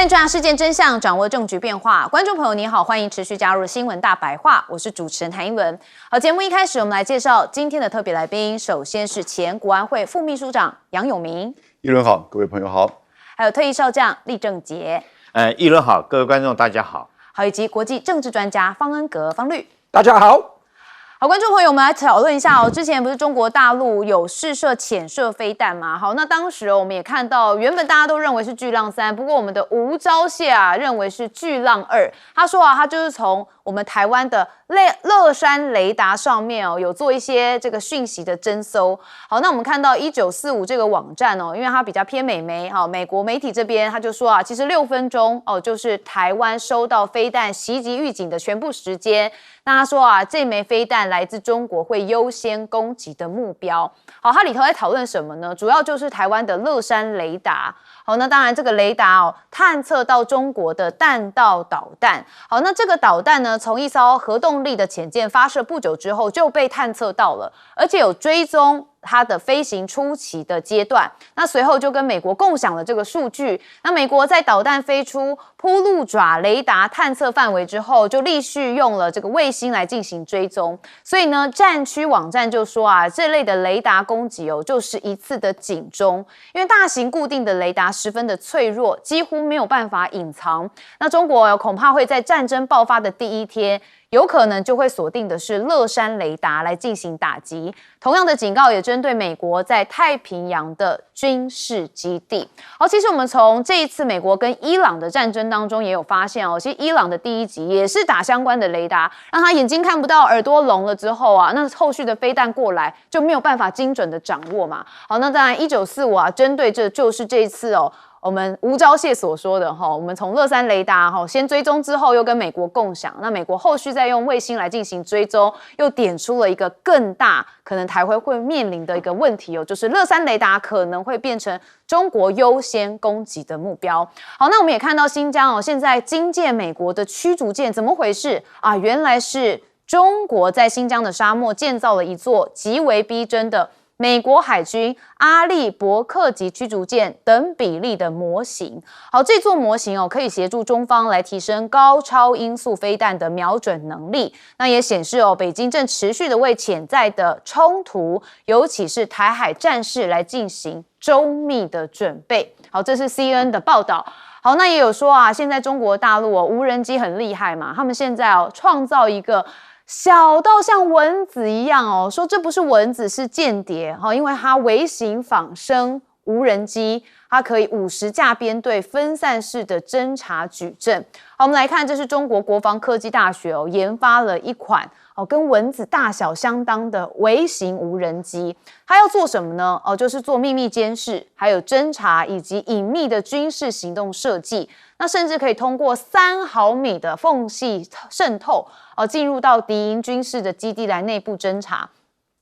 探抓事件真相，掌握政局变化。观众朋友你好，欢迎持续加入新闻大白话，我是主持人谭英文。好，节目一开始我们来介绍今天的特别来宾，首先是前国安会副秘书长杨永明。议伦好，各位朋友好。还有特役少将厉正杰。议伦好，各位观众大家好。好，以及国际政治专家方恩格方律。大家好。好，观众朋友，我们来讨论一下哦。之前不是中国大陆有试射潜射飞弹吗？好，那当时我们也看到，原本大家都认为是巨浪3，不过我们的吴钊燮认为是巨浪2。他说他就是从我们台湾的乐山雷达上面有做一些这个讯息的侦搜。好，那我们看到1945这个网站因为它比较偏美媒，美国媒体这边他就说其实6分钟就是台湾收到飞弹袭击预警的全部时间。那他说这枚飞弹来自中国，会优先攻击的目标。好，它里头在讨论什么呢？主要就是台湾的乐山雷达。好，那当然这个雷达探测到中国的弹道导弹。好，那这个导弹呢，从一艘核动力的潜舰发射不久之后就被探测到了，而且有追踪它的飞行初期的阶段。那随后就跟美国共享了这个数据。那美国在导弹飞出铺路爪雷达探测范围之后，就陆续用了这个卫星来进行追踪。所以呢，战区网站就说这类的雷达攻击就是一次的警钟，因为大型固定的雷达十分的脆弱，几乎没有办法隐藏。那中国恐怕会在战争爆发的第一天，有可能就会锁定的是乐山雷达来进行打击。同样的警告也针对美国在太平洋的军事基地。好，其实我们从这一次美国跟伊朗的战争当中也有发现其实伊朗的第一击也是打相关的雷达，让他眼睛看不到耳朵聋了之后那后续的飞弹过来就没有办法精准的掌握嘛。好，那当然1945针对这就是这一次我们吴钊燮所说的我们从乐山雷达先追踪之后又跟美国共享，那美国后续再用卫星来进行追踪，又点出了一个更大可能台湾会面临的一个问题就是乐山雷达可能会变成中国优先攻击的目标。好，那我们也看到新疆现在惊见美国的驱逐舰，怎么回事原来是中国在新疆的沙漠建造了一座极为逼真的美国海军阿利伯克级驱逐舰等比例的模型。好，这座模型可以协助中方来提升高超音速飞弹的瞄准能力。那也显示北京正持续的为潜在的冲突，尤其是台海战事来进行周密的准备。好，这是 CNN 的报道。好，那也有说现在中国大陆无人机很厉害嘛，他们现在创造一个小到像蚊子一样说这不是蚊子是间谍因为它微型仿生无人机，它可以50架编队分散式的侦察矩阵。好，我们来看，这是中国国防科技大学研发了一款跟蚊子大小相当的微型无人机。它要做什么呢？就是做秘密监视，还有侦察以及隐秘的军事行动设计。那甚至可以通过3毫米的缝隙渗透进入到敌营军事的基地来内部侦察。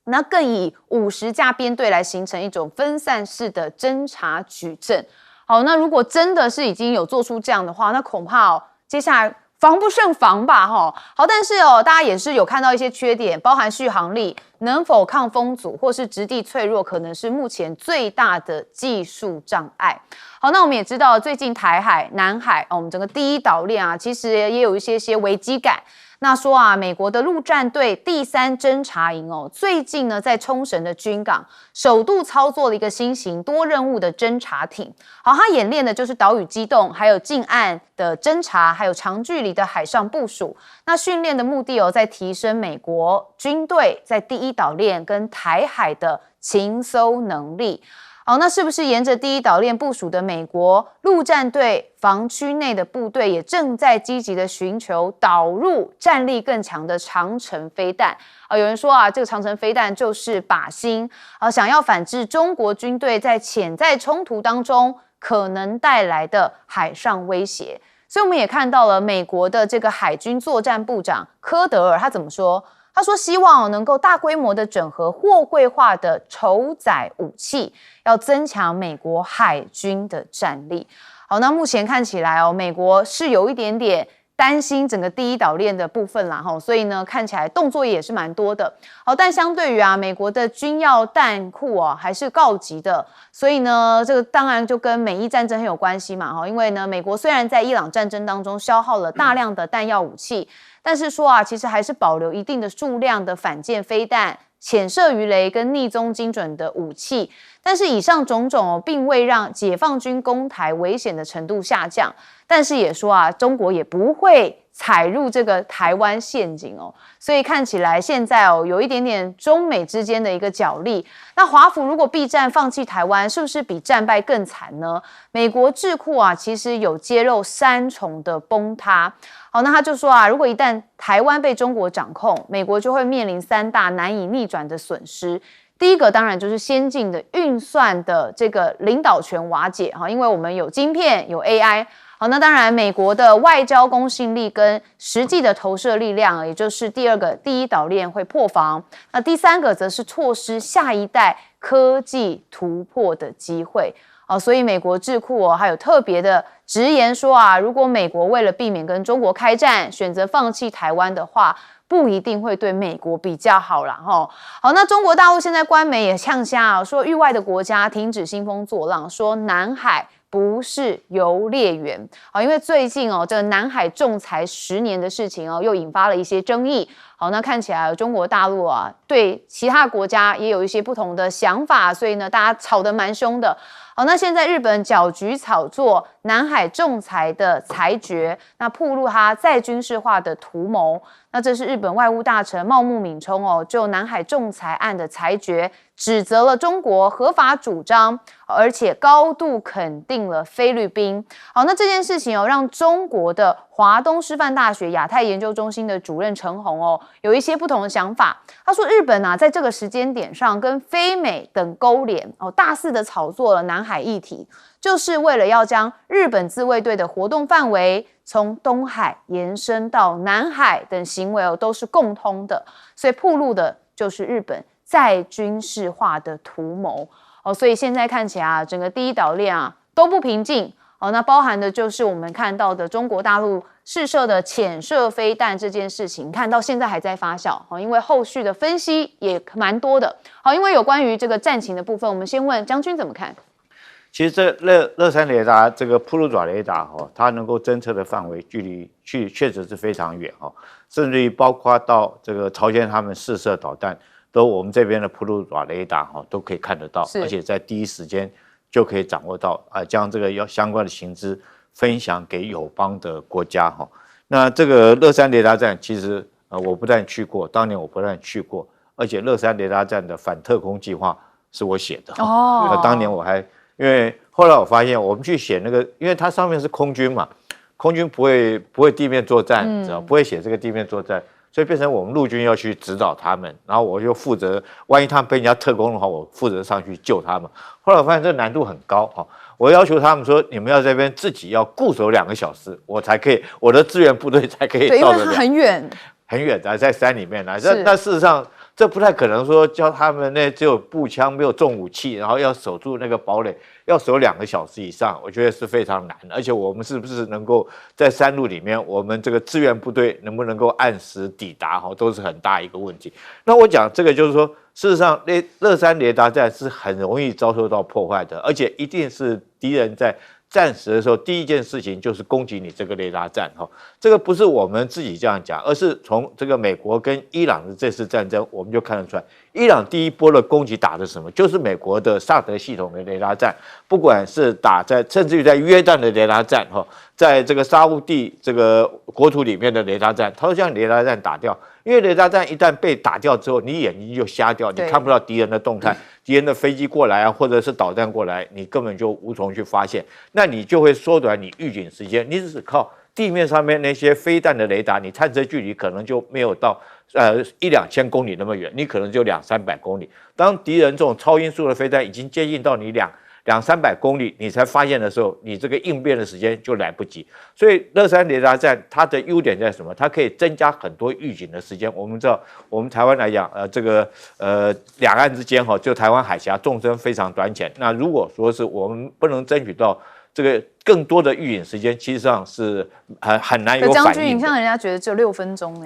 那更以50架编队来形成一种分散式的侦察矩阵。好，那如果真的是已经有做出这样的话，那恐怕接下来防不胜防吧好，但是大家也是有看到一些缺点，包含续航力、能否抗风阻或是质地脆弱，可能是目前最大的技术障碍。好，那我们也知道最近台海、南海我们整个第一岛链其实也有一些危机感。那说美国的陆战队第3侦察营最近呢在冲绳的军港首度操作了一个新型多任务的侦察艇。好，它演练的就是岛屿机动，还有近岸的侦察，还有长距离的海上部署。那训练的目的在提升美国军队在第一岛链跟台海的情搜能力。好，那是不是沿着第一岛链部署的美国陆战队防区内的部队也正在积极的寻求导入战力更强的长程飞弹？有人说这个长程飞弹就是靶心想要反制中国军队在潜在冲突当中可能带来的海上威胁。所以我们也看到了美国的这个海军作战部长科德尔，他怎么说？他说希望能够大规模的整合货柜化的筹载武器，要增强美国海军的战力。好，那目前看起来美国是有一点点担心整个第一岛链的部分啦，所以呢，看起来动作也是蛮多的。好，但相对于美国的军药弹库还是告急的，所以呢，这个当然就跟美伊战争很有关系嘛，因为呢，美国虽然在伊朗战争当中消耗了大量的弹药武器，但是说其实还是保留一定的数量的反舰飞弹、潜射鱼雷跟逆踪精准的武器，但是以上种种并未让解放军攻台危险的程度下降。但是也说中国也不会踩入这个台湾陷阱所以看起来现在有一点点中美之间的一个角力。那华府如果避战放弃台湾，是不是比战败更惨呢？美国智库其实有揭露3重的崩塌。好，那他就说如果一旦台湾被中国掌控，美国就会面临3大难以逆转的损失。第一个当然就是先进的运算的这个领导权瓦解，因为我们有晶片有 AI。好，那当然美国的外交公信力跟实际的投射力量，也就是第二个第一岛链会破防。那第3个则是错失下一代科技突破的机会。所以美国智库还有特别的直言说如果美国为了避免跟中国开战，选择放弃台湾的话，不一定会对美国比较好啦。好，那中国大陆现在官媒也呛瞎说域外的国家停止兴风作浪，说南海不是游猎园。因为最近这个南海仲裁10年的事情又引发了一些争议。好，那看起来中国大陆对其他国家也有一些不同的想法，所以呢大家吵得蛮凶的。好，那现在日本搅局炒作南海仲裁的裁决，那暴露他再军事化的图谋。那这是日本外务大臣茂木敏充就南海仲裁案的裁决，指责了中国合法主张，而且高度肯定了菲律宾。好，那这件事情让中国的华东师范大学亚太研究中心的主任陈宏有一些不同的想法。他说日本在这个时间点上跟非美等勾连大肆的炒作了南海议题，就是为了要将日本自卫队的活动范围从东海延伸到南海等行为都是共通的，所以暴露的就是日本再军事化的图谋所以现在看起来整个第一岛链都不平静那包含的就是我们看到的中国大陆试射的潜射飞弹这件事情，看到现在还在发酵因为后续的分析也蛮多的。好，因为有关于这个战情的部分，我们先问将军怎么看？其实这乐山雷达这个铺路爪雷达它能够侦测的范围距离确实是非常远甚至于包括到这个朝鲜他们试射导弹，都我们这边的铺路爪雷达都可以看得到，而且在第一时间就可以掌握到将这个相关的情资分享给友邦的国家那这个乐山雷达站其实我不但去过，当年我不但去过，而且乐山雷达站的反特空计划是我写的当年我还因为后来我发现我们去写那个，因为它上面是空军嘛，空军不会地面作战，知道不会写这个地面作战，所以变成我们陆军要去指导他们，然后我就负责，万一他们被人家特攻的话，我负责上去救他们。后来我发现这难度很高我要求他们说，你们要在这边自己要固守2个小时，我才可以，我的支援部队才可以到得了。对，因为它很远，很远的，在山里面那事实上这不太可能说叫他们只有步枪没有重武器，然后要守住那个堡垒，要守2个小时以上，我觉得是非常难。而且我们是不是能够在山路里面，我们这个支援部队能不能够按时抵达都是很大一个问题。那我讲这个就是说，事实上乐山雷达站是很容易遭受到破坏的，而且一定是敌人在战时的时候，第一件事情就是攻击你这个雷达站这个不是我们自己这样讲，而是从这个美国跟伊朗的这次战争，我们就看得出来，伊朗第一波的攻击打的什么，就是美国的萨德系统的雷达站，不管是打在甚至于在约旦的雷达站在这个沙烏地这个国土里面的雷达站，它都将雷达站打掉。因为雷达站一旦被打掉之后，你眼睛就瞎掉，你看不到敌人的动态，敌人的飞机过来或者是导弹过来，你根本就无从去发现，那你就会缩短你预警时间。你只靠地面上面那些飞弹的雷达，你探测距离可能就没有到1-2千公里那么远，你可能就200-300公里。当敌人这种超音速的飞弹已经接近到你200-300公里，你才发现的时候，你这个应变的时间就来不及。所以乐山雷达站它的优点在什么？它可以增加很多预警的时间。我们知道，我们台湾来讲，这个两岸之间就台湾海峡纵深非常短浅。那如果说是我们不能争取到这个更多的预警时间，其实上是很难有反应的。将军，你像人家觉得只有6分钟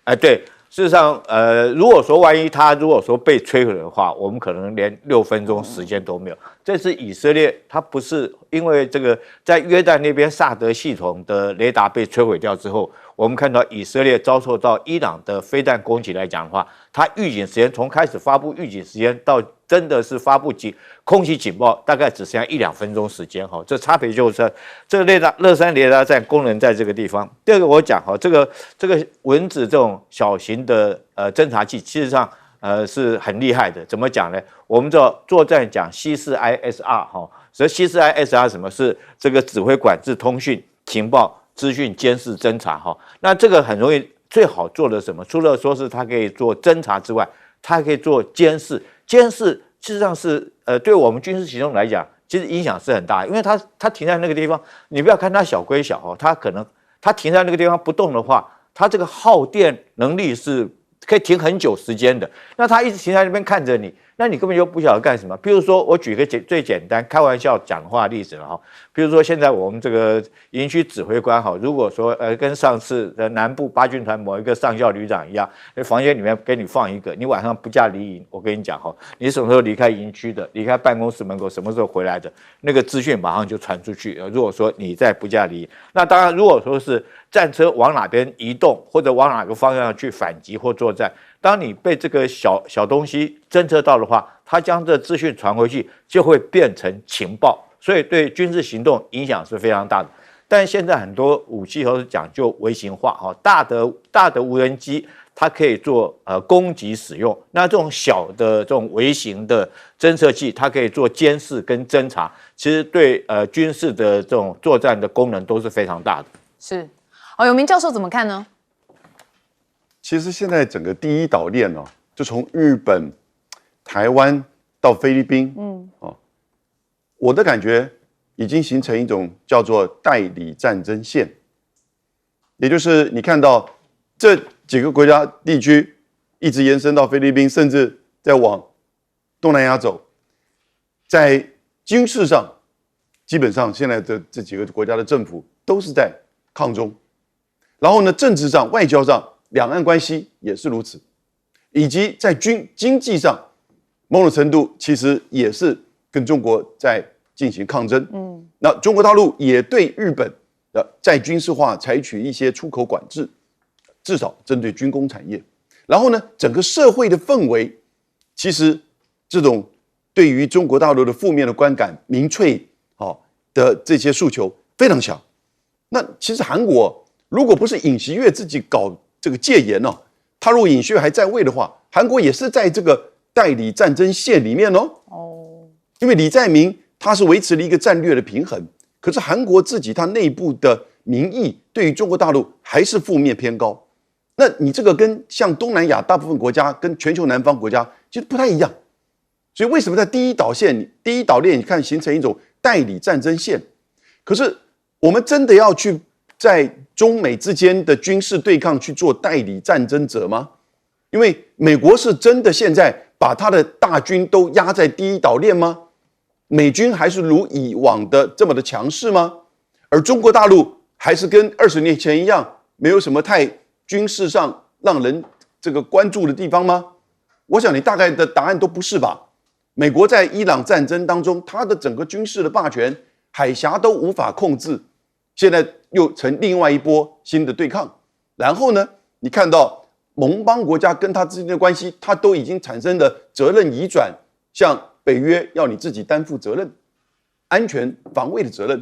哎。对，事实上，如果说万一他如果说被摧毁的话，我们可能连6分钟时间都没有。这次以色列，它不是因为这个在约旦那边萨德系统的雷达被摧毁掉之后，我们看到以色列遭受到伊朗的飞弹攻击来讲的话，它预警时间从开始发布预警时间到真的是发布空袭警报，大概只剩下1-2分钟时间哈，这差别就是这个乐山雷达站功能在这个地方。第二个我讲哈，这个蚊子这种小型的侦察器，其实上是很厉害的。怎么讲呢？我们知道作战讲 C4ISR 哈，所以 C4ISR 什么是这个指挥管制、通讯、情报、资讯、监视、侦察哈。那这个很容易最好做的什么？除了说是它可以做侦察之外，它还可以做监视。监视事实上是对我们军事行动来讲，其实影响是很大，因为它停在那个地方，你不要看它小归小哦，它停在那个地方不动的话，它这个耗电能力是可以停很久时间的。那它一直停在那边看着你，那你根本就不晓得干什么。比如说，我举一个最简单开玩笑讲话的例子了哈。比如说，现在我们这个营区指挥官哈，如果说跟上次的南部8军团某一个上校旅长一样，房间里面给你放一个，你晚上不假离营，我跟你讲哈，你什么时候离开营区的，离开办公室门口，什么时候回来的，那个资讯马上就传出去。如果说你在不假离营，那当然如果说是战车往哪边移动，或者往哪个方向去反击或作战，当你被这个小东西侦测到的话，它将这资讯传回去，就会变成情报，所以对军事行动影响是非常大的。但现在很多武器都是讲究微型化，哈，大的无人机它可以做攻击使用，那这种小的这种微型的侦测器，它可以做监视跟侦察，其实对军事的这种作战的功能都是非常大的。是，有明教授怎么看呢？其实现在整个第一岛链就从日本、台湾到菲律宾，我的感觉已经形成一种叫做代理战争线，也就是你看到这几个国家地区一直延伸到菲律宾，甚至再往东南亚走，在军事上，基本上现在的这几个国家的政府都是在抗中，然后呢，政治上、外交上。两岸关系也是如此，以及在经济上，某种程度其实也是跟中国在进行抗争。那中国大陆也对日本在军事化采取一些出口管制，至少针对军工产业。然后呢，整个社会的氛围，其实这种对于中国大陆的负面的观感、民粹的这些诉求非常强。那其实韩国如果不是尹锡悦自己搞这个戒严他如果尹锡悦还在位的话，韩国也是在这个代理战争线里面因为李在明他是维持了一个战略的平衡，可是韩国自己他内部的民意对于中国大陆还是负面偏高。那你这个跟像东南亚大部分国家跟全球南方国家其实不太一样，所以为什么在第一岛链你看形成一种代理战争线？可是我们真的要去在中美之间的军事对抗去做代理战争者吗？因为美国是真的现在把他的大军都压在第一岛链吗？美军还是如以往的这么的强势吗？而中国大陆还是跟20年前一样，没有什么太军事上让人这个关注的地方吗？我想你大概的答案都不是吧。美国在伊朗战争当中，它的整个军事的霸权，海峡都无法控制。现在又成另外一波新的对抗，然后呢，你看到盟邦国家跟他之间的关系，他都已经产生的责任移转，向北约要你自己担负责任，安全防卫的责任。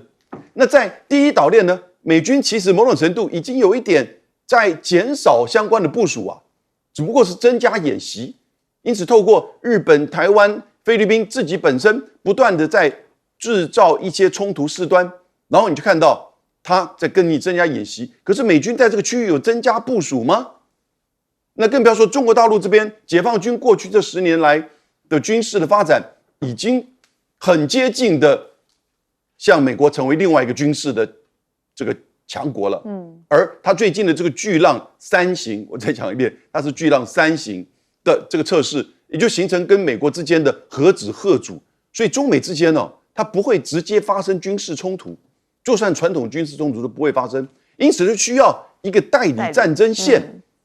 那在第一岛链呢，美军其实某种程度已经有一点在减少相关的部署只不过是增加演习，因此透过日本、台湾、菲律宾自己本身不断的在制造一些冲突事端，然后你就看到。他在跟你增加演习，可是美军在这个区域有增加部署吗？那更不要说中国大陆这边，解放军过去这10年来的军事的发展，已经很接近的向美国成为另外一个军事的这个强国了。而他最近的这个巨浪3型，我再讲一遍，它是巨浪3型的这个测试，也就形成跟美国之间的核子吓阻，所以中美之间它不会直接发生军事冲突。就算传统军事冲突都不会发生，因此就需要一个代理战争线。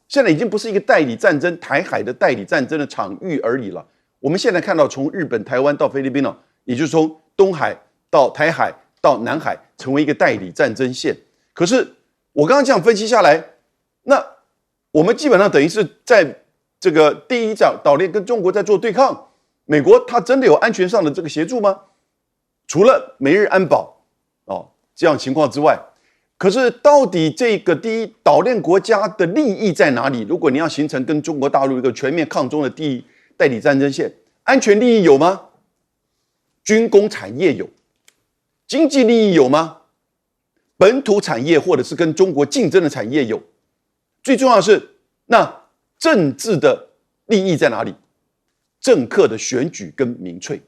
现在已经不是一个代理战争，台海的代理战争的场域而已了。我们现在看到，从日本、台湾到菲律宾也就是从东海到台海到南海，成为一个代理战争线。可是我刚刚这样分析下来，那我们基本上等于是在这个第一岛链跟中国在做对抗。美国它真的有安全上的这个协助吗？除了美日安保这样情况之外，可是到底这个第一岛链国家的利益在哪里？如果你要形成跟中国大陆一个全面抗中的第一代理战争线，安全利益有吗？军工产业有，经济利益有吗？本土产业或者是跟中国竞争的产业有。最重要的是，那政治的利益在哪里？政客的选举跟民粹。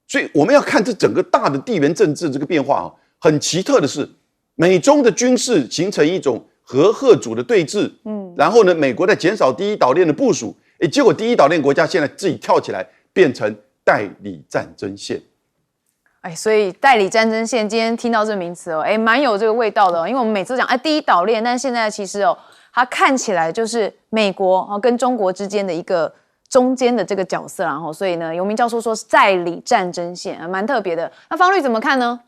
所以我们要看这整个大的地缘政治这个变化很奇特的是，美中的军事形成一种核贺主的对峙，然后呢，美国在减少第一岛链的部署，结果第一岛链国家现在自己跳起来变成代理战争线。所以代理战争线今天听到这个名词蛮有这个味道的因为我们每次都讲第一岛链，但现在其实它看起来就是美国跟中国之间的一个中间的这个角色，然后所以呢，尤明教授说是代理战争线，蛮特别的。那方律怎么看呢？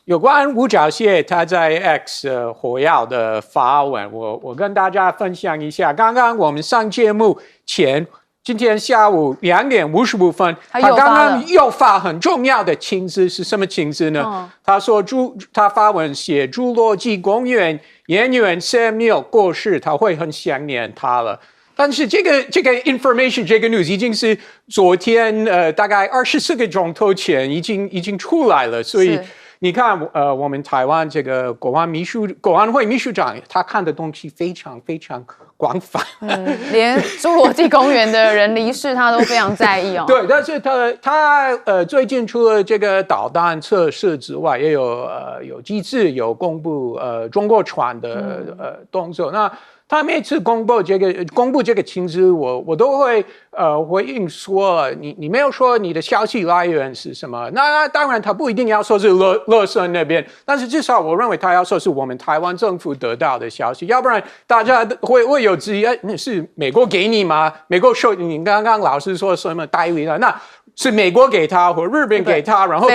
有关五角蟹他在 X 火药的发文，我跟大家分享一下。刚刚我们上节目前，今天下午2点55分，他刚刚又发很重要的情资，是什么情资呢？他说他发文写侏罗纪公园演员 Samuel 过世，他会很想念他了。但是这个 information 这个 news 已经是昨天大概24个钟头前已经出来了，所以你看我们台湾这个国安会秘书长他看的东西非常非常广泛，连侏罗纪公园的人离世他都非常在意对，但是他最近除了这个导弹测试之外，也有机制有公布中国船的动作。那他每次公布这个情资，我都会回应说，你没有说你的消息来源是什么？那当然他不一定要说是乐生那边，但是至少我认为他要说是我们台湾政府得到的消息，要不然大家会有质疑，是美国给你吗？美国说你刚刚老师说什么代理了？那是美国给他或日本给他，然后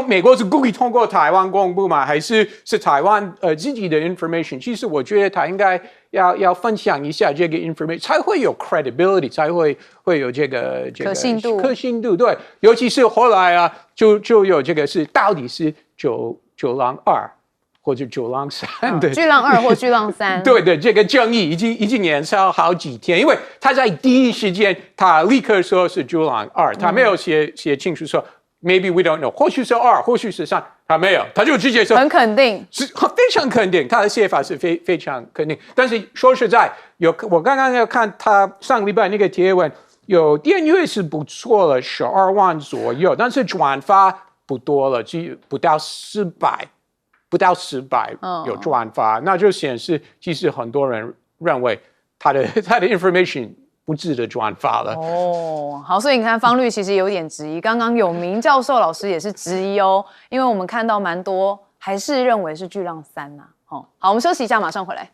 美国是故意通过台湾公布吗？还是台湾自己的 information？ 其实我觉得他应该要分享一下这个 information， 才会有 credibility， 才会有这个可信度。对，尤其是后来就有这个是到底是九浪2或者九浪3的巨浪2或巨浪3，对的，这个争议已经延烧好几天，因为他在第一时间他立刻说是巨浪2，他没有写清楚说 maybe we don't know， 或许是2，或许是3，他没有，他就直接说很肯定，是非常肯定，他的写法是非常肯定。但是说实在，我刚刚要看他上礼拜那个贴文，有订阅是不错了，12万左右，但是转发不多了，不到400有转发，那就显示其实很多人认为他的 information 不值得转发了。好，所以你看方律其实有点质疑，刚刚有明教授老师也是质疑因为我们看到蛮多还是认为是巨浪3好，我们休息一下，马上回来。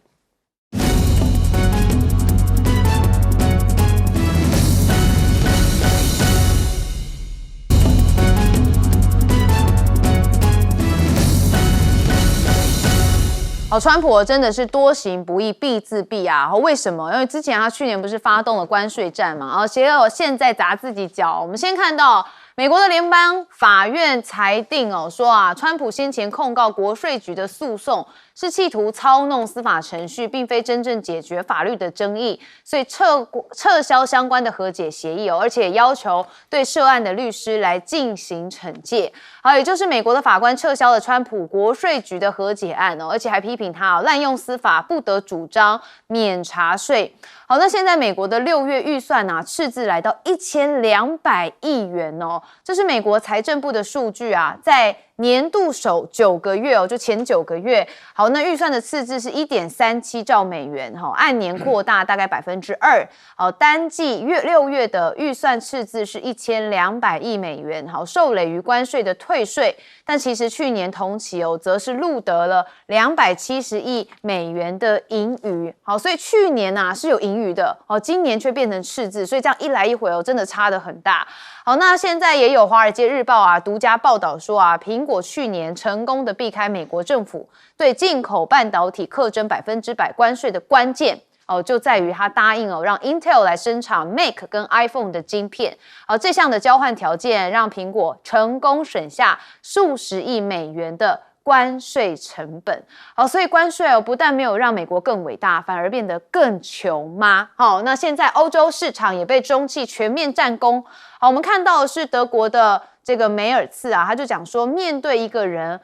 川普真的是多行不义必自毙啊！为什么？因为之前他去年不是发动了关税战嘛，结果现在砸自己脚。我们先看到美国的联邦法院裁定说川普先前控告国税局的诉讼是企图操弄司法程序，并非真正解决法律的争议，所以撤销相关的和解协议而且要求对涉案的律师来进行惩戒。好，也就是美国的法官撤销了川普国税局的和解案而且还批评他滥用司法，不得主张免查税。好，那现在美国的6月预算赤字来到1200亿元这是美国财政部的数据啊，在年度首9个月就前9个月，好，那预算的赤字是1.37兆美元，按年扩大大概2%，好，单季6月的预算赤字是1200亿美元，好，受累于关税的退税，但其实去年同期则是录得了270亿美元的盈余，好，所以去年是有盈余的，今年却变成赤字，所以这样一来一回真的差得很大。好，那现在也有《华尔街日报》独家报道说苹果去年成功的避开美国政府对进口半导体课征100%关税的关键就在于它答应让 Intel 来生产 Mac 跟 iPhone 的晶片。这项的交换条件让苹果成功省下数十亿美元的关税成本。好，所以关税不但没有让美国更伟大，反而变得更穷吗？好，那现在欧洲市场也被中企全面占攻。好，我们看到的是德国的这个梅尔茨他就讲说，面对一个人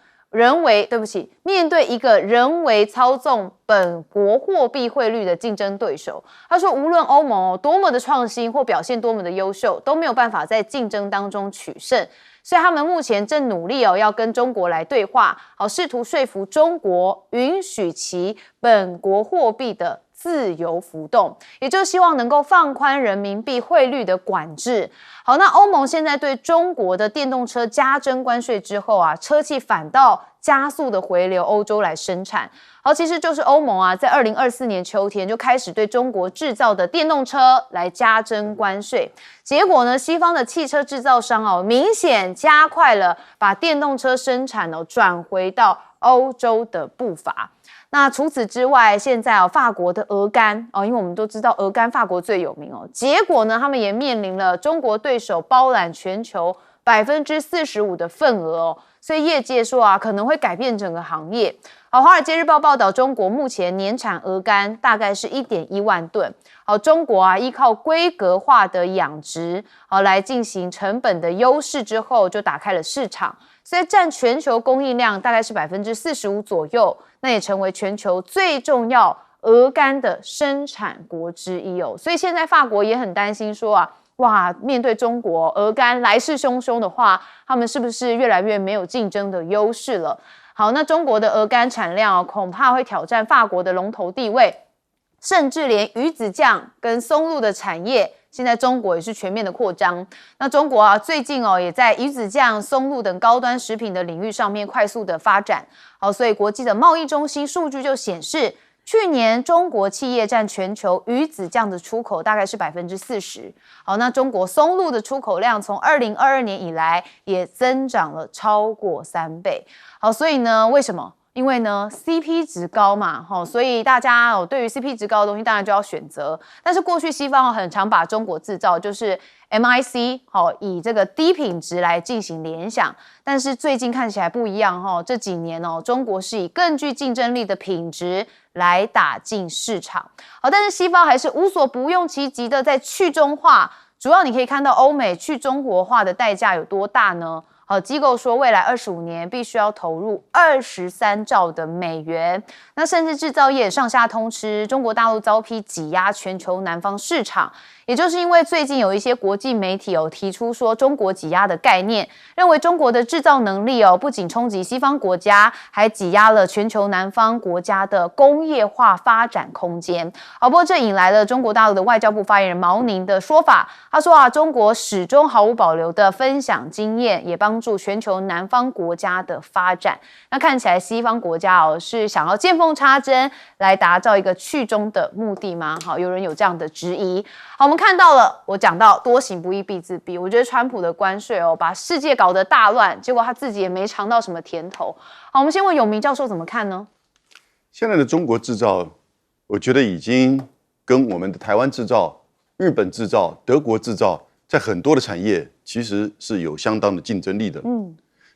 为操纵本国货币汇率的竞争对手，他说无论欧盟多么的创新或表现多么的优秀，都没有办法在竞争当中取胜。所以他们目前正努力要跟中国来对话，试图说服中国允许其本国货币的自由浮动，也就是希望能够放宽人民币汇率的管制。好，那欧盟现在对中国的电动车加征关税之后车企反倒加速的回流欧洲来生产。好，其实就是欧盟在2024年秋天就开始对中国制造的电动车来加征关税，结果呢，西方的汽车制造商明显加快了把电动车生产转回到欧洲的步伐。那除此之外，现在法国的鹅肝因为我们都知道鹅肝法国最有名结果呢，他们也面临了中国对手包揽全球45%的份额所以业界说可能会改变整个行业。好，《华尔街日报》报道，中国目前年产鹅肝大概是1.1万吨。好，中国依靠规格化的养殖来进行成本的优势之后，就打开了市场，所以占全球供应量大概是45%左右，那也成为全球最重要鹅肝的生产国之一所以现在法国也很担心说哇，面对中国鹅肝来势汹汹的话，他们是不是越来越没有竞争的优势了？好，那中国的鹅肝产量恐怕会挑战法国的龙头地位，甚至连鱼子酱跟松露的产业，现在中国也是全面的扩张。那中国最近也在鱼子酱、松露等高端食品的领域上面快速的发展。好，所以国际的贸易中心数据就显示，去年中国企业占全球鱼子酱的出口大概是40%。好，那中国松露的出口量从2022年以来也增长了超过3倍。好，所以呢，为什么？因为呢 CP 值高嘛，所以大家对于 CP 值高的东西当然就要选择。但是过去西方很常把中国制造就是 MIC 以这个低品质来进行联想，但是最近看起来不一样这几年中国是以更具竞争力的品质来打进市场。好，但是西方还是无所不用其极的在去中化，主要你可以看到欧美去中国化的代价有多大呢？好，机构说未来25年必须要投入23兆的美元，那甚至制造业上下通吃，中国大陆遭批挤压全球南方市场。也就是因为最近有一些国际媒体提出说中国挤压的概念，认为中国的制造能力不仅冲击西方国家，还挤压了全球南方国家的工业化发展空间。不过这引来了中国大陆的外交部发言人毛宁的说法，他说中国始终毫无保留的分享经验，也帮助全球南方国家的发展。那看起来西方国家是想要见缝插针来达到一个去中的目的吗？好，有人有这样的质疑。好，我们看到了，我讲到多行不义必自毙。我觉得川普的关税把世界搞得大乱，结果他自己也没尝到什么甜头。好，我们先问永明教授怎么看呢？现在的中国制造，我觉得已经跟我们的台湾制造、日本制造、德国制造，在很多的产业其实是有相当的竞争力的。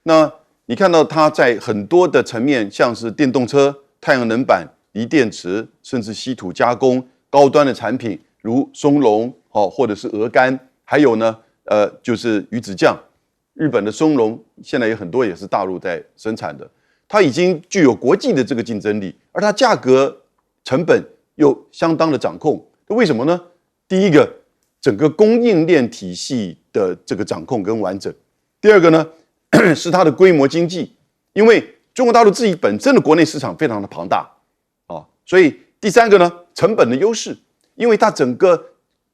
那你看到它在很多的层面，像是电动车、太阳能板、锂电池，甚至稀土加工、高端的产品，如松茸或者是鹅肝，还有呢就是鱼子酱。日本的松茸现在有很多也是大陆在生产的，它已经具有国际的这个竞争力，而它价格成本又相当的掌控。为什么呢？第一个，整个供应链体系的这个掌控跟完整。第二个呢是它的规模经济，因为中国大陆自己本身的国内市场非常的庞大啊，所以第三个呢成本的优势，因为它整个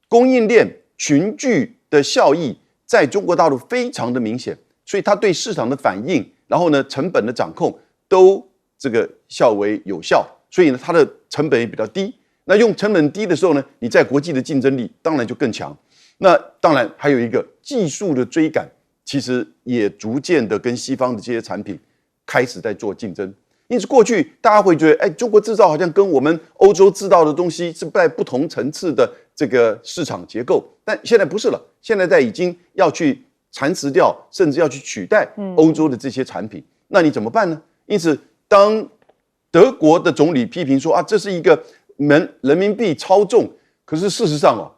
供应链群聚的效益在中国大陆非常的明显，所以它对市场的反应，然后呢成本的掌控都这个效为有效，所以呢它的成本也比较低。那用成本低的时候呢，你在国际的竞争力当然就更强。那当然还有一个技术的追赶，其实也逐渐的跟西方的这些产品开始在做竞争。因此过去大家会觉得，中国制造好像跟我们欧洲制造的东西是在不同层次的这个市场结构，但现在不是了，现在已经要去蚕食掉，甚至要去取代欧洲的这些产品。那你怎么办呢？因此，当德国的总理批评说这是一个人民币超重，可是事实上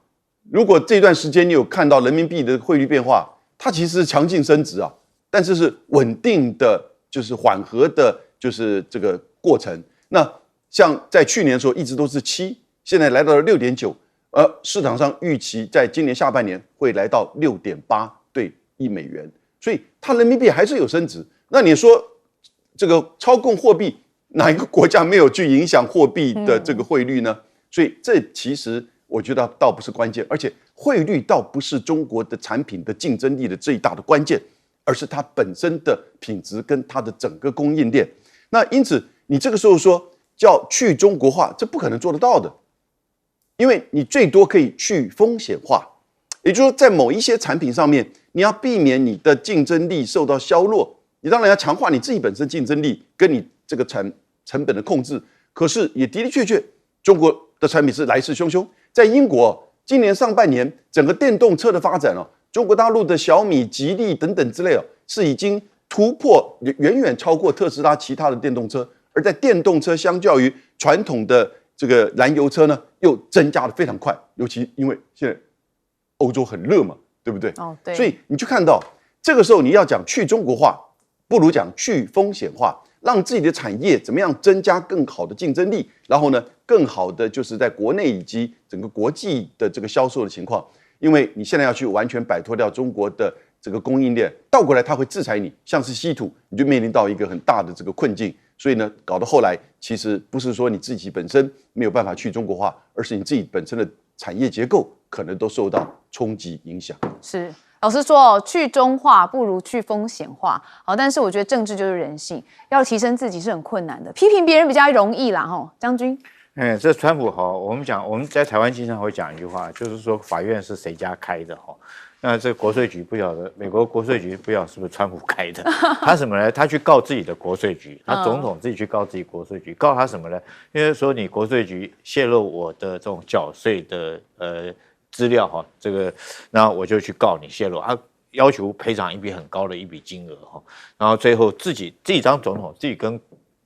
如果这段时间你有看到人民币的汇率变化，它其实强劲升值但是是稳定的，就是缓和的，就是这个过程。那像在去年的时候一直都是7，现在来到了6.9，市场上预期在今年下半年会来到6.8对1美元，所以它人民币还是有升值。那你说这个操控货币，哪一个国家没有去影响货币的这个汇率呢？所以这其实我觉得倒不是关键，而且汇率倒不是中国的产品的竞争力的最大的关键，而是它本身的品质跟它的整个供应链。那因此你这个时候说叫去中国化，这不可能做得到的，因为你最多可以去风险化，也就是说在某一些产品上面，你要避免你的竞争力受到削弱，你当然要强化你自己本身竞争力跟你这个成本的控制。可是也的的确确，中国的产品是来势汹汹。在英国，今年上半年整个电动车的发展中国大陆的小米、吉利等等之类是已经突破，远远超过特斯拉其他的电动车。而在电动车相较于传统的这个燃油车呢，又增加的非常快，尤其因为现在欧洲很热嘛，对不对？对。所以你就看到这个时候你要讲去中国化，不如讲去风险化。让自己的产业怎么样增加更好的竞争力，然后呢，更好的就是在国内以及整个国际的这个销售的情况。因为你现在要去完全摆脱掉中国的这个供应链，倒过来它会制裁你，像是稀土，你就面临到一个很大的这个困境。所以呢，搞到后来其实不是说你自己本身没有办法去中国化，而是你自己本身的产业结构可能都受到冲击影响。是。老实说去中化不如去风险化。好，但是我觉得政治就是人性，要提升自己是很困难的，批评别人比较容易啦。将军，这川普我们在台湾经常会讲一句话，就是说法院是谁家开的那这国税局不晓得，美国国税局不晓得是不是川普开的？他什么呢？他去告自己的国税局，他总统自己去告自己国税局，告他什么呢？因为说你国税局泄露我的这种缴税的资料这个，那我就去告你泄露，要求赔偿一笔很高的一笔金额然后最后自己当总统，自己跟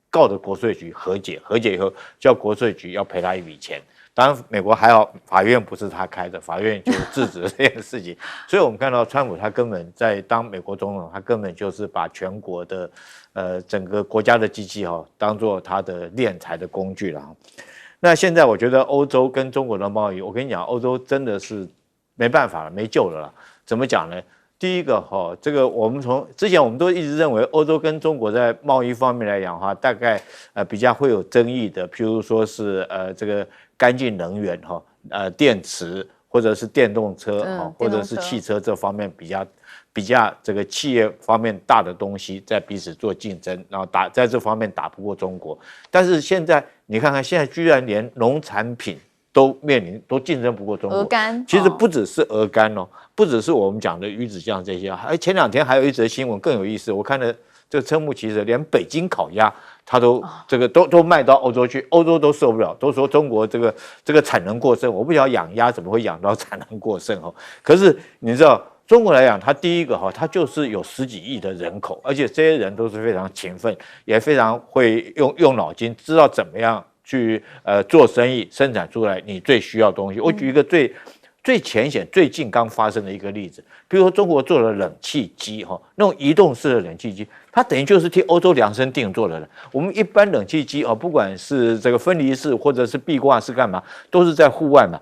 告的国税局和解以后，叫国税局要赔他一笔钱。当然，美国还好，法院不是他开的，法院就制止了这件事情。所以我们看到川普他根本在当美国总统，他根本就是把全国的整个国家的机器当做他的敛财的工具了。那现在我觉得欧洲跟中国的贸易，我跟你讲，欧洲真的是没办法了，没救了啦。怎么讲呢？第一个这个我们从之前我们都一直认为欧洲跟中国在贸易方面来讲的话，大概比较会有争议的，譬如说是这个干净能源电池或者是电动车或者是汽车这方面比较这个企业方面大的东西在彼此做竞争，然后在这方面打不过中国。但是现在你看看，现在居然连农产品都竞争不过中国。鹅肝其实不只是鹅肝不只是我们讲的鱼子酱这些前2天还有一则新闻更有意思，我看了这个瞠目结舌，连北京烤鸭它都这个都卖到欧洲去，欧洲都受不了，都说中国这个产能过剩。我不晓得养鸭怎么会养到产能过剩可是你知道中国来讲，它第一个它就是有10几亿的人口，而且这些人都是非常勤奋，也非常会用脑筋，知道怎么样去做生意，生产出来你最需要的东西。我举一个最浅显、最近刚发生的一个例子，比如说中国做了冷气机那种移动式的冷气机，它等于就是替欧洲量身定做的了。我们一般冷气机不管是这个分离式或者是壁挂式干嘛，都是在户外嘛。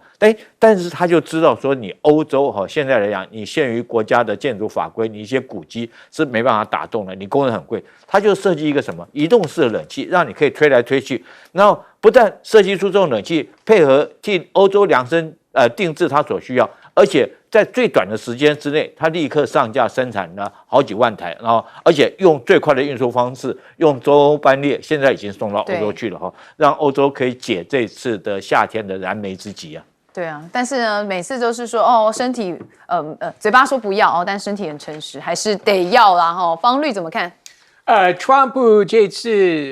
但是他就知道说，你欧洲现在来讲，你限于国家的建筑法规，你一些古迹是没办法打动的，你工人很贵，他就设计一个什么移动式的冷气，让你可以推来推去，然后不但设计出这种冷气，配合替欧洲量身定制它所需要，而且在最短的时间之内，它立刻上架生产了好几万台，然后而且用最快的运输方式，用中欧班列，现在已经送到欧洲去了让欧洲可以解这次的夏天的燃眉之急啊。对啊，但是呢，每次都是说身体嘴巴说不要但身体很诚实，还是得要啦方律怎么看？川普这次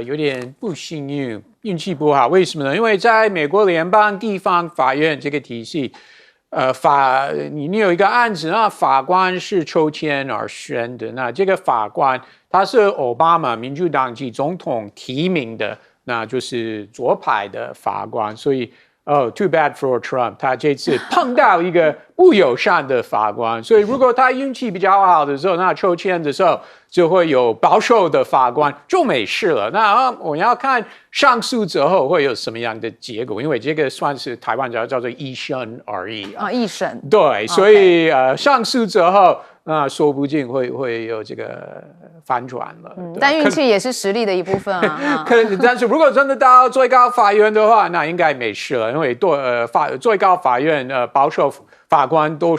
有点不幸运，运气不好，为什么呢？因为在美国联邦地方法院这个体系，你有一个案子，那法官是抽签而选的，那这个法官他是奥巴马民主党籍总统提名的，那就是左派的法官，所以too bad for Trump， 他这次碰到一个不友善的法官，所以如果他运气比较好的时候，那抽签的时候就会有保守的法官就没事了。那我要看上诉之后会有什么样的结果，因为这个算是台湾叫做一审而已一审对，所以上诉之后。那说不定会有这个反转了，但运气也是实力的一部分啊。但是如果真的到最高法院的话，那应该没事了，因为最高法院保守法官都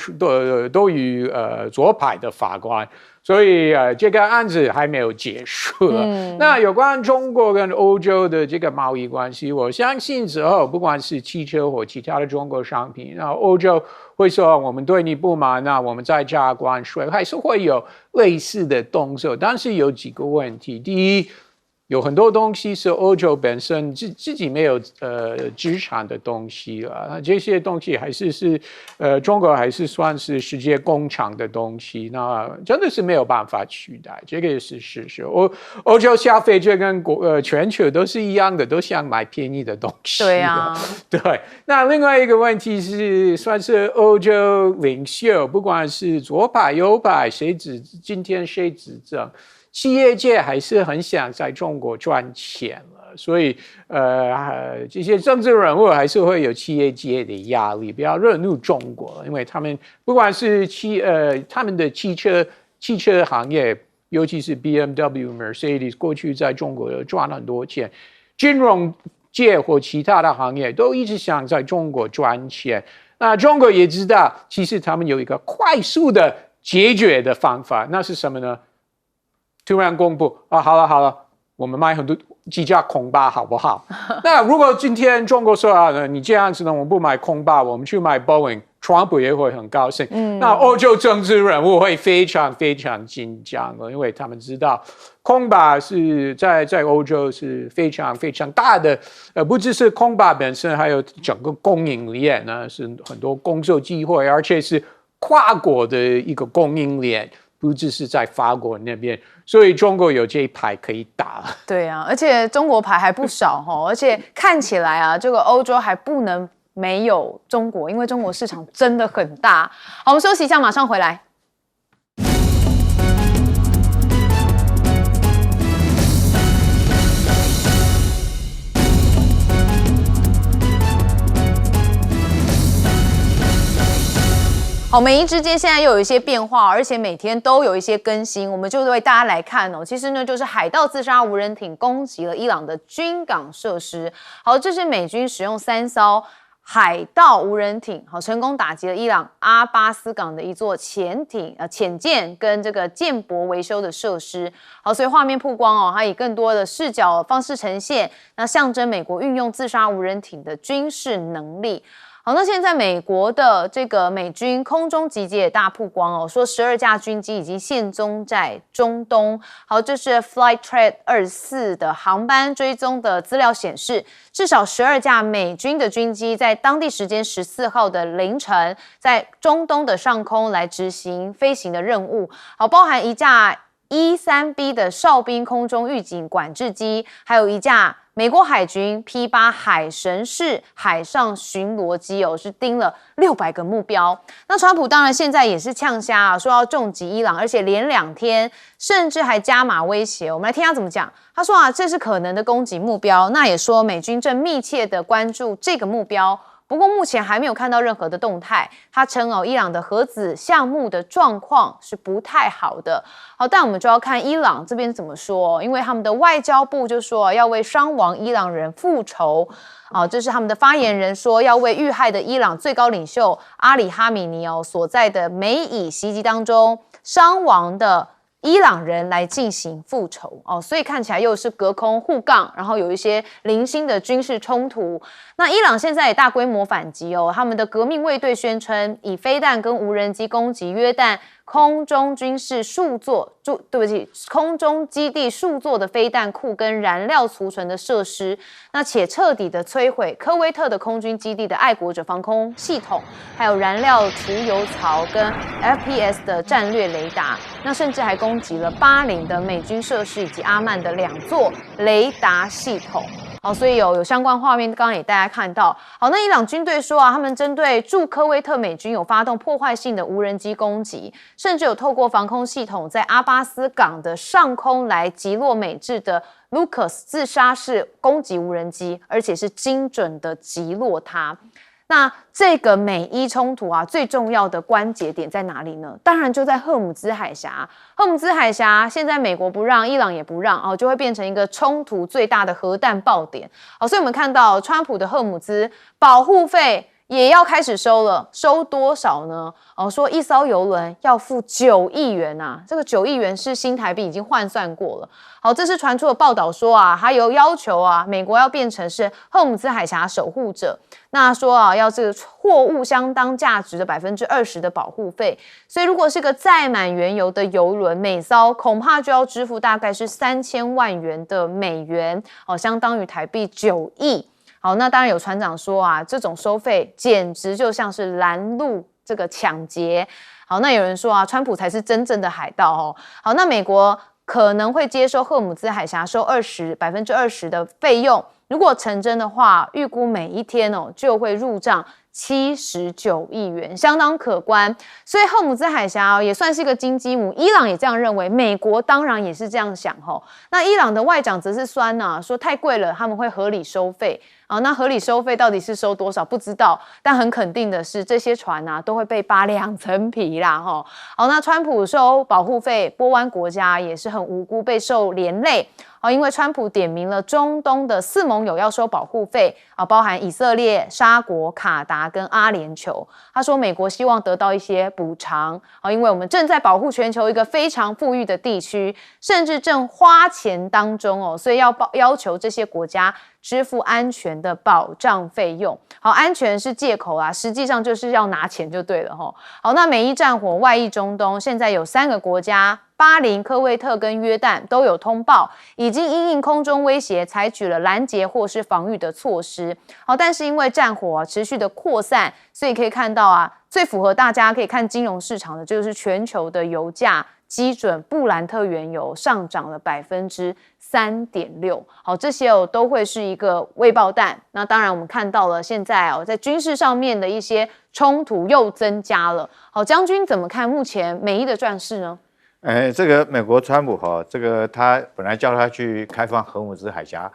与左派的法官，所以这个案子还没有结束了。那有关中国跟欧洲的这个贸易关系，我相信之后不管是汽车或其他的中国商品，那欧洲会说我们对你不满，那我们再加关税，还是会有类似的动作。但是有几个问题，第一，有很多东西是欧洲本身自己没有资产的东西了，那这些东西还是中国还是算是世界工厂的东西，那真的是没有办法取代，这个也是事实。欧洲消费者跟全球都是一样的，都想买便宜的东西。对啊，对。那另外一个问题是，算是欧洲领袖，不管是左派右派，今天谁执政？企业界还是很想在中国赚钱了，所以这些政治人物还是会有企业界的压力，不要惹怒中国，因为他们不管是他们的汽车行业，尤其是 BMW、Mercedes， 过去在中国赚很多钱，金融界或其他的行业都一直想在中国赚钱。那中国也知道，其实他们有一个快速的解决的方法，那是什么呢？突然公布好了，我们卖几架空巴好不好？那如果今天中国说你这样子呢，我们不买空巴，我们去买 Boeing， Trump 也会很高兴。那欧洲政治人物会非常非常紧张了，因为他们知道空巴是在欧洲是非常非常大的，不只是空巴本身，还有整个供应链呢，是很多工作机会，而且是跨国的一个供应链。不只是在法国那边，所以中国有这一牌可以打。对啊，而且中国牌还不少而且看起来这个欧洲还不能没有中国，因为中国市场真的很大。好，我们休息一下，马上回来。好，美伊之间现在又有一些变化，而且每天都有一些更新，我们就为大家来看其实呢，就是海盗自杀无人艇攻击了伊朗的军港设施。好，这是美军使用3艘海盗无人艇，好，成功打击了伊朗阿巴斯港的一座潜舰跟这个舰舶维修的设施。好，所以画面曝光它以更多的视角方式呈现，那象征美国运用自杀无人艇的军事能力。好，那现在美国的这个美军空中集结也大曝光说12架军机已经现踪在中东。好，这是 Flightradar 24的航班追踪的资料显示，至少12架美军的军机在当地时间14号的凌晨，在中东的上空来执行飞行的任务。好，包含一架E3B 的哨兵空中预警管制机，还有一架美国海军 P8海神式海上巡逻机是盯了600个目标。那川普当然现在也是呛瞎说要重击伊朗，而且连2天，甚至还加码威胁。我们来听他怎么讲。他说这是可能的攻击目标，那也说美军正密切的关注这个目标。不过目前还没有看到任何的动态。他称伊朗的核子项目的状况是不太好的。好，但我们就要看伊朗这边怎么说，因为他们的外交部就说要为伤亡伊朗人复仇。这是他们的发言人说要为遇害的伊朗最高领袖阿里哈米尼所在的美以袭击当中伤亡的伊朗人来进行复仇所以看起来又是隔空互杠，然后有一些零星的军事冲突。那伊朗现在也大规模反击他们的革命卫队宣称以飞弹跟无人机攻击约旦空中军事数座，空中基地数座的飞弹库跟燃料储存的设施，那且彻底的摧毁科威特的空军基地的爱国者防空系统，还有燃料储油槽跟 FPS 的战略雷达，那甚至还攻击了巴林的美军设施以及阿曼的2座雷达系统。所以有相关画面，刚刚也大家看到。好，那伊朗军队说他们针对驻科威特美军有发动破坏性的无人机攻击，甚至有透过防空系统在阿巴斯港的上空来击落美制的 Lucas 自杀式攻击无人机，而且是精准的击落它。那这个美伊冲突最重要的关节点在哪里呢？当然就在赫姆兹海峡。赫姆兹海峡现在美国不让，伊朗也不让就会变成一个冲突最大的核弹爆点。所以我们看到川普的赫姆兹保护费也要开始收了，收多少呢？说一艘邮轮要付9亿元这个9亿元是新台币已经换算过了。好，这是传出的报道说还有要求美国要变成是赫姆兹海峡守护者。那说要这个货物相当价值的20%的保护费，所以如果是个载满原油的邮轮，每艘恐怕就要支付大概是3000万元的美元，相当于台币9亿。好，那当然有船长说这种收费简直就像是拦路这个抢劫。好，那有人说川普才是真正的海盗好，那美国可能会接收赫姆兹海峡收20%的费用。如果成真的话，预估每一天就会入账79亿元，相当可观。所以赫姆兹海峡也算是一个金鸡母，伊朗也这样认为，美国当然也是这样想那伊朗的外长则是酸说太贵了，他们会合理收费。那合理收费到底是收多少不知道，但很肯定的是这些船都会被扒2层皮啦好，那川普收保护费，波湾国家也是很无辜被受连累因为川普点名了中东的4盟友要收保护费包含以色列、沙国、卡达跟阿联酋。他说美国希望得到一些补偿因为我们正在保护全球一个非常富裕的地区，甚至正花钱当中所以要求这些国家支付安全的保障费用。好，安全是借口实际上就是要拿钱就对了好，那美伊战火外溢中东，现在有3个国家，巴林、科威特跟约旦都有通报，已经因应空中威胁采取了拦截或是防御的措施。好，但是因为战火持续的扩散，所以可以看到最符合大家可以看金融市场的就是全球的油价基准布兰特原油上涨了3.6%。好，这些都会是一个未爆弹。那当然我们看到了现在在军事上面的一些冲突又增加了。好，将军怎么看目前美伊的战事呢？这个美国川普这个他本来叫他去开放荷姆兹海峡，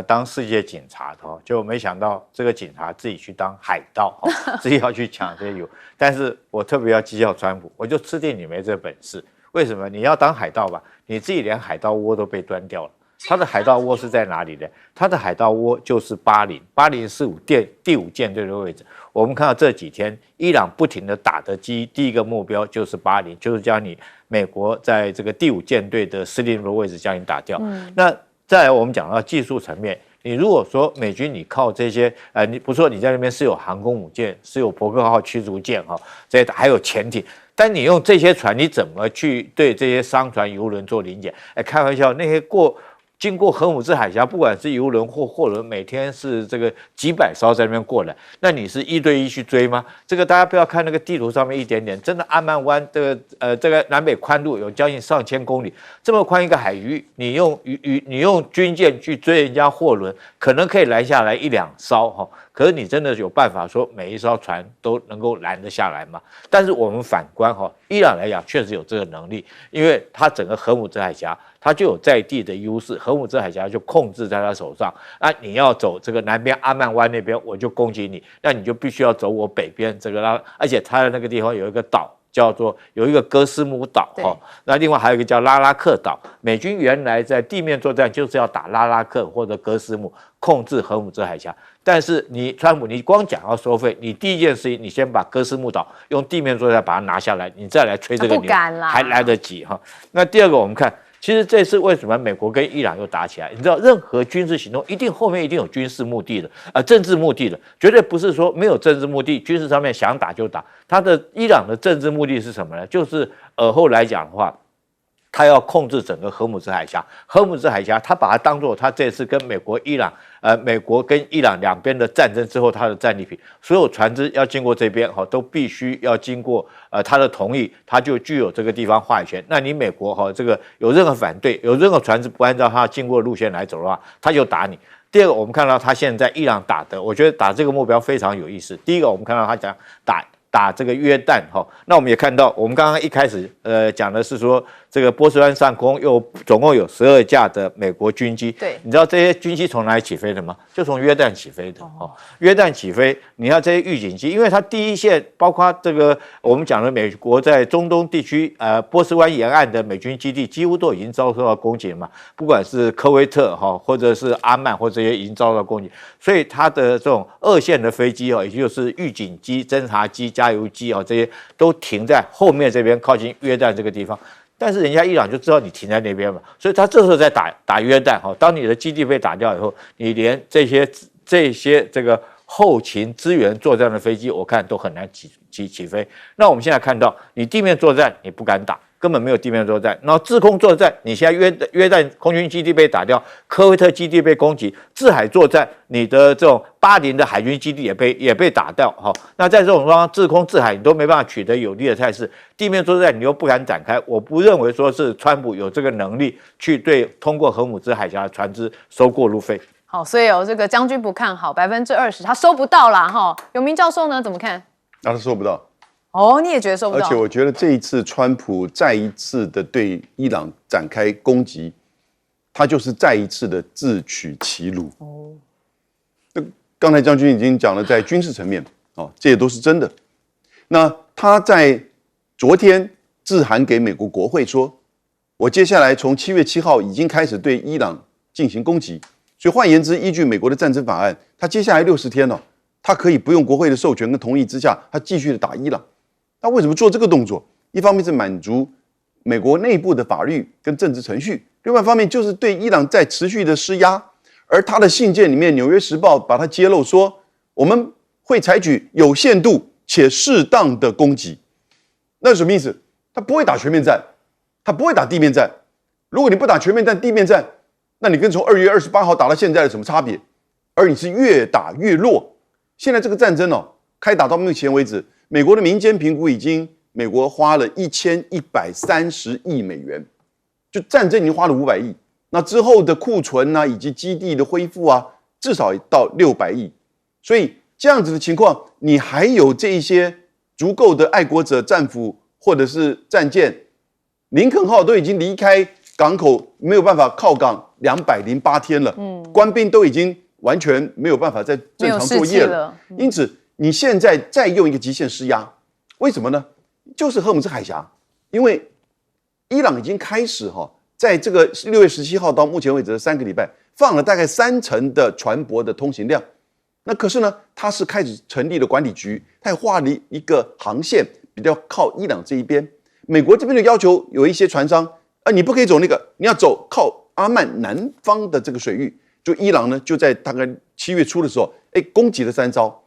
当世界警察的就没想到这个警察自己去当海盗自己要去抢这些油。但是我特别要讥笑川普，我就吃定你没这本事。为什么？你要当海盗吧，你自己连海盗窝都被端掉了。他的海盗窝是在哪里呢？他的海盗窝就是巴林，巴林是第5舰队的位置。我们看到这几天伊朗不停的打的第一个目标就是巴林，就是将你美国在这个第5舰队的司令的位置将你打掉。那再来我们讲到技术层面，你如果说美军你靠这些你不说你在那边是有航空母舰，是有伯克号驱逐舰这些还有潜艇。但你用这些船，你怎么去对这些商船、油轮做临检？开玩笑，那些经过荷姆兹海峡，不管是油轮或货轮，每天是这个几百艘在那边过来，那你是一对一去追吗？这个大家不要看那个地图上面一点点，真的阿曼湾这个南北宽度有将近上千公里，这么宽一个海域，你用军舰去追人家货轮，可能可以拦下来1、2艘哈。可是你真的有办法说每一艘船都能够拦得下来吗？但是我们反观伊朗来讲，确实有这个能力，因为它整个荷姆兹海峡，它就有在地的优势，荷姆兹海峡就控制在它手上。那你要走这个南边阿曼湾那边，我就攻击你，那你就必须要走我北边这个，而且它的那个地方有一个岛。叫做有一个哥斯姆岛那另外还有一个叫拉拉克岛。美军原来在地面作战就是要打拉拉克或者哥斯姆，控制荷姆兹海峡。但是川普，你光讲要收费，你第一件事情，你先把哥斯姆岛用地面作战把它拿下来，你再来吹这个牛还来得及那第二个，我们看。其实这次为什么美国跟伊朗又打起来？你知道，任何军事行动后面一定有军事目的的，政治目的的，绝对不是说没有政治目的，军事上面想打就打。伊朗的政治目的是什么呢？就是尔后来讲的话，他要控制整个荷姆兹海峡。荷姆兹海峡，他把它当作他这次跟美国跟伊朗两边的战争之后，他的战利品，所有船只要经过这边都必须要经过他的同意，他就具有这个地方话语权。那你美国这个有任何反对，有任何船只不按照他经过的路线来走的话，他就打你。第二个，我们看到他现在伊朗打的，我觉得打这个目标非常有意思。第一个，我们看到他讲打这个约旦那我们也看到，我们刚刚一开始讲的是说，这个波斯湾上空总共有12架的美国军机。对，你知道这些军机从哪里起飞的吗？就从约旦起飞的约旦起飞，你要这些预警机，因为它第一线包括这个我们讲的美国在中东地区波斯湾沿岸的美军基地，几乎都已经遭受到攻击了嘛，不管是科威特或者是阿曼或这些已经遭到攻击，所以它的这种2线的飞机也就是预警机、侦察机、加油机这些都停在后面这边靠近约旦这个地方。但是人家伊朗就知道你停在那边嘛，所以他这时候在打约旦当你的基地被打掉以后，你连这些这个后勤支援作战的飞机，我看都很难起飞。那我们现在看到，你地面作战你不敢打，根本没有地面作战。然后制空作战，你现在约旦空军基地被打掉，科威特基地被攻击，制海作战，你的这种巴林的海军基地也被打掉那在这种状况，制空制海你都没办法取得有利的态势，地面作战你又不敢展开。我不认为说是川普有这个能力去对通过荷姆兹海峡的船只收过路费。好，所以这个将军不看好20%，他收不到啦永明教授呢怎么看？他收不到。你也觉得收不到？而且我觉得这一次川普再一次的对伊朗展开攻击，他就是再一次的自取其辱。刚才将军已经讲了，在军事层面这也都是真的。那他在昨天致函给美国国会说，我接下来从7月7号已经开始对伊朗进行攻击。所以换言之，依据美国的战争法案，他接下来60天他可以不用国会的授权跟同意之下，他继续的打伊朗。那为什么做这个动作？一方面是满足美国内部的法律跟政治程序，另外一方面就是对伊朗在持续的施压。而他的信件里面，《纽约时报》把它揭露说，我们会采取有限度且适当的攻击。那是什么意思？他不会打全面战，他不会打地面战。如果你不打全面战、地面战，那你跟从2月28号打到现在有什么差别？而你是越打越弱。现在这个战争开打到目前为止，美国的民间评估美国花了1130亿美元，就战争已经花了500亿。那之后的库存以及基地的恢复至少到600亿。所以这样子的情况，你还有这一些足够的爱国者战俘或者是战舰，林肯号都已经离开港口，没有办法靠港208天了，官兵都已经完全没有办法再正常作业了。因此，你现在再用一个极限施压，为什么呢？就是荷姆兹海峡，因为伊朗已经开始在这个6月17号到目前为止的3个礼拜，放了大概30%的船舶的通行量。那可是呢，他是开始成立了管理局，他也划了一个航线，比较靠伊朗这一边。美国这边的要求有一些船商，你不可以走那个，你要走靠阿曼南方的这个水域。就伊朗呢，就在大概7月初的时候，攻击了3艘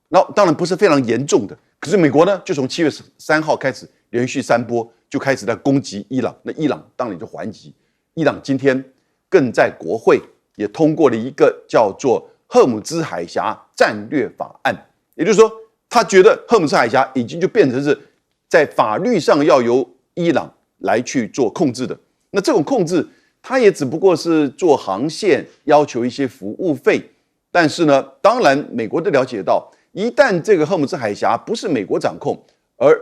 然后当然不是非常严重的，可是美国呢，就从7月3号开始连续3波就开始在攻击伊朗，那伊朗当然就还击。伊朗今天更在国会也通过了一个叫做赫姆兹海峡战略法案，也就是说，他觉得赫姆兹海峡已经就变成是在法律上要由伊朗来去做控制的。那这种控制，它也只不过是做航线，要求一些服务费。但是呢，当然美国都了解到，一旦这个赫姆兹海峡不是美国掌控，而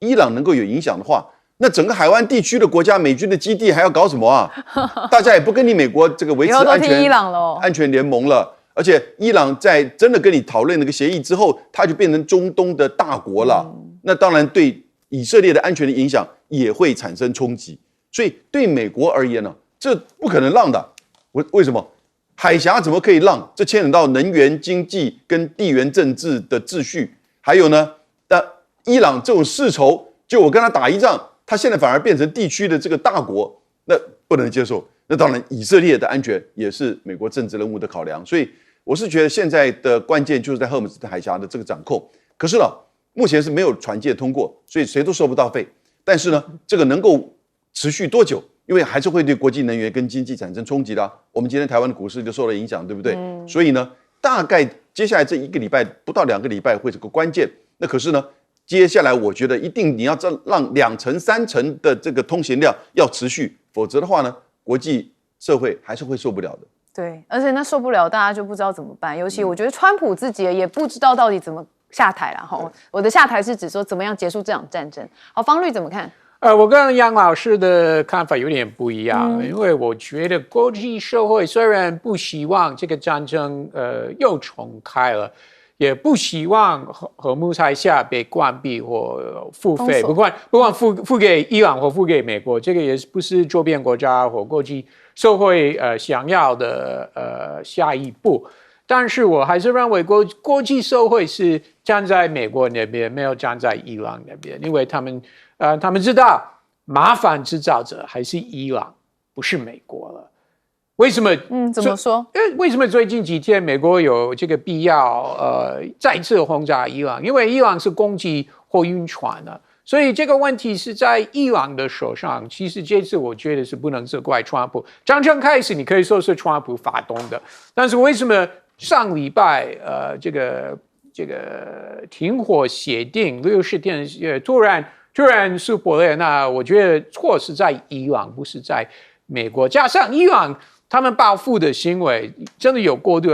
伊朗能够有影响的话，那整个海湾地区的国家美军的基地还要搞什么啊？大家也不跟你美国这个维持安全联盟了。而且伊朗在真的跟你讨论那个协议之后，它就变成中东的大国了。那当然对以色列的安全的影响也会产生冲击。所以对美国而言呢，这不可能让的。为什么？海峡怎么可以让？这牵扯到能源、经济跟地缘政治的秩序。还有呢，伊朗这种世仇，就我跟他打一仗，他现在反而变成地区的这个大国，那不能接受。那当然，以色列的安全也是美国政治人物的考量。所以我是觉得现在的关键就是在赫姆兹海峡的这个掌控。可是呢，目前是没有船舰通过，所以谁都收不到费。但是呢，这个能够持续多久？因为还是会对国际能源跟经济产生冲击的啊。我们今天台湾的股市就受了影响，对不对？所以呢，大概接下来这1个礼拜不到2个礼拜会是个关键。那可是呢，接下来我觉得一定你要让2成3成的这个通行量要持续，否则的话呢，国际社会还是会受不了的。对，而且那受不了，大家就不知道怎么办。尤其我觉得川普自己也不知道到底怎么下台了哈。我的下台是指说怎么样结束这场战争。好，方律怎么看？我跟杨老师的看法有点不一样，因为我觉得国际社会虽然不希望这个战争又重开了，也不希望和穆海峡被关闭或付费，不管付给伊朗或付给美国，这个也不是周边国家或国际社会想要的下一步。但是我还是认为国际社会是站在美国那边，没有站在伊朗那边，因为他们知道麻烦制造者还是伊朗，不是美国了。为什么？怎么说？为什么最近几天美国有这个必要再次轰炸伊朗？因为伊朗是攻击货运船的，所以这个问题是在伊朗的手上。其实这次我觉得是不能责怪川普，战争开始你可以说是川普发动的，但是为什么上礼拜这个停火协定60天突然是破裂？那我觉得错是在伊朗，不是在美国。加上伊朗他们报复的行为真的有过度，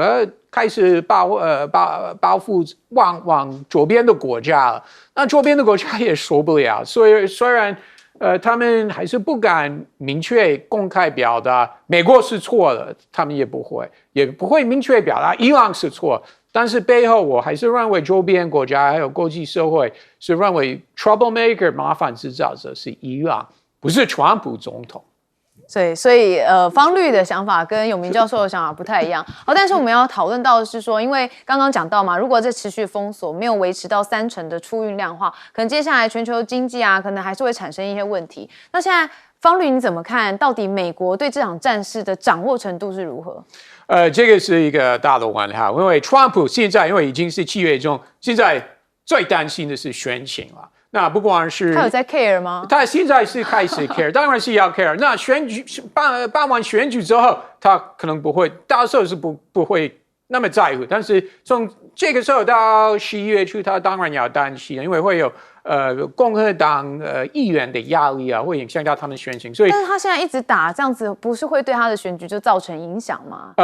开始报复往左边的国家了。那左边的国家也受不了，所以虽然他们还是不敢明确公开表达美国是错的，他们也不会明确表达伊朗是错。但是背后我还是认为周边国家还有国际社会是认为 troublemaker 麻烦制造者是伊朗，不是川普总统。所以方律的想法跟永明教授的想法不太一样。好，但是我们要讨论到的是说，因为刚刚讲到嘛，如果这持续封锁没有维持到3成的出运量的话，可能接下来全球经济啊，可能还是会产生一些问题。那现在方律你怎么看？到底美国对这场战事的掌握程度是如何？这个是一个大的问号，因为川普现在因为已经是7月中，现在最担心的是选情了。那不光是他有在 care 吗？他现在是开始 care， 当然是要 care。那选举办完选举之后，他可能不会，到时候是不会那么在乎。但是从这个时候到11月初，他当然要担心，因为会有共和党议员的压力啊，会影响到他们选情。所以，但是他现在一直打这样子，不是会对他的选举就造成影响吗？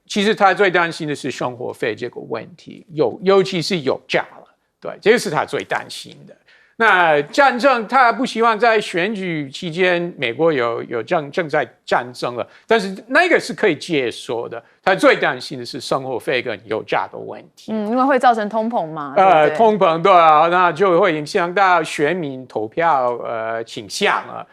其实他最担心的是生活费这个问题，尤其是油价了。对，这个是他最担心的。那战争，他不希望在选举期间美国有正在战争了，但是那个是可以接受的。他最担心的是生活费跟油价的问题。因为会造成通膨嘛。对对通膨对啊，那就会影响到选民投票倾向了。